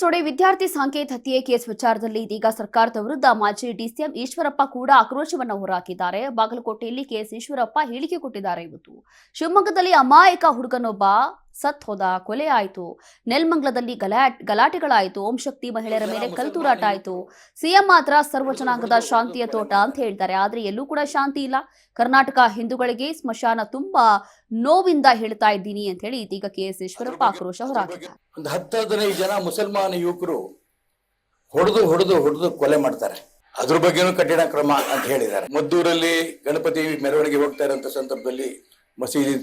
ನೋಡಿ, ವಿದ್ಯಾರ್ಥಿ ಸಾಂಕೇತ್ ಹತ್ಯೆ ಕೇಸ್ ವಿಚಾರದಲ್ಲಿ ಇದೀಗ ಸರ್ಕಾರದ ವಿರುದ್ಧ ಮಾಜಿ ಡಿಸಿಎಂ ಈಶ್ವರಪ್ಪ ಕೂಡ ಆಕ್ರೋಶವನ್ನು ಹೊರಹಾಕಿದ್ದಾರೆ. ಬಾಗಲಕೋಟೆಯಲ್ಲಿ ಕೆಎಸ್ ಈಶ್ವರಪ್ಪ ಹೇಳಿಕೆ ಕೊಟ್ಟಿದ್ದಾರೆ. ಇವತ್ತು ಶಿವಮೊಗ್ಗದಲ್ಲಿ ಅಮಾಯಕ ಹುಡುಗನೊಬ್ಬ ಸತ್ ಹೋದ, ಕೊಲೆ ಆಯಿತು. ನೆಲಮಂಗಲದಲ್ಲಿ ಗಲಾಟೆಗಳಾಯಿತು. ಓಂ ಶಕ್ತಿ ಮಹಿಳೆಯರ ಮೇಲೆ ಕಲ್ತೂರಾಟ ಆಯಿತು. ಸಿಎಂ ಮಾತ್ರ ಸರ್ವ ಜನಾಂಗದ ಶಾಂತಿಯ ತೋಟ ಅಂತ ಹೇಳ್ತಾರೆ. ಆದ್ರೆ ಎಲ್ಲೂ ಕೂಡ ಶಾಂತಿ ಇಲ್ಲ. ಕರ್ನಾಟಕ ಹಿಂದೂಗಳಿಗೆ ಸ್ಮಶಾನ ತುಂಬಾ ನೋವಿಂದ ಹೇಳ್ತಾ ಇದ್ದೀನಿ ಅಂತ ಹೇಳಿ ಇದೀಗ ಕೆಎಸ್ ಈಶ್ವರಪ್ಪ ಆಕ್ರೋಶ ಹೊರಹಾಕಿದ್ದಾರೆ. ಒಂದು 10-15 ಜನ ಮುಸಲ್ಮಾನ ಯುವಕರು ಹೊಡೆದು ಕೊಲೆ ಮಾಡ್ತಾರೆ. ಅದ್ರ ಬಗ್ಗೆನೂ ಕಠಿಣ ಕ್ರಮ ಅಂತ ಹೇಳಿದ್ದಾರೆ. ಮದ್ದೂರಲ್ಲಿ ಗಣಪತಿ ಮೆರವಣಿಗೆ ಹೋಗ್ತಾ ಇರೋಂಥ ಸಂದರ್ಭದಲ್ಲಿ ಮಸೀದಿ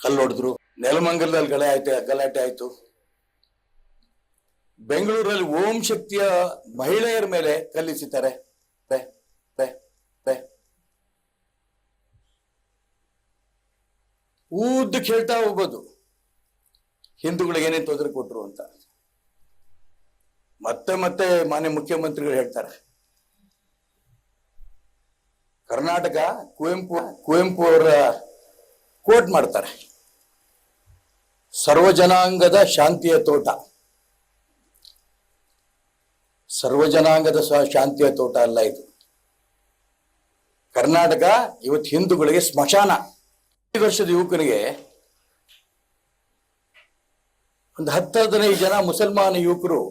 ಕಲ್ಲೊಡೆದ್ರು. ನೆಲಮಂಗಲದಲ್ಲಿ ಗಲಾಟೆ ಆಯ್ತು. ಬೆಂಗಳೂರಲ್ಲಿ ಓಂ ಶಕ್ತಿಯ ಮಹಿಳೆಯರ ಮೇಲೆ ಕಲ್ಲಿಸಿದ್ದಾರೆ. ಉದ್ದಕ್ಕೆ ಹೇಳ್ತಾ ಹೋಗ್ಬೋದು ಹಿಂದೂಗಳಿಗೆ ಏನೇನು ತೊಂದರೆ ಕೊಟ್ರು ಅಂತ. ಮತ್ತೆ ಮಾನ್ಯ ಮುಖ್ಯಮಂತ್ರಿಗಳು ಹೇಳ್ತಾರೆ, ಕರ್ನಾಟಕ ಕುವೆಂಪು ಅವರ ಕೋಟ್ ಮಾಡ್ತಾರೆ, ಸರ್ವಜನಾಂಗದ ಶಾಂತಿಯ ತೋಟ. ಸರ್ವಜನಾಂಗದ ಶಾಂತಿಯ ತೋಟ ಅಲ್ಲ ಇದು. ಕರ್ನಾಟಕ ಇವತ್ತು ಹಿಂದೂಗಳಿಗೆ ಸ್ಮಶಾನ. 5 ವರ್ಷದ ಯುವಕನಿಗೆ ಒಂದು 10-15 ಜನ ಮುಸಲ್ಮಾನ ಯುವಕರು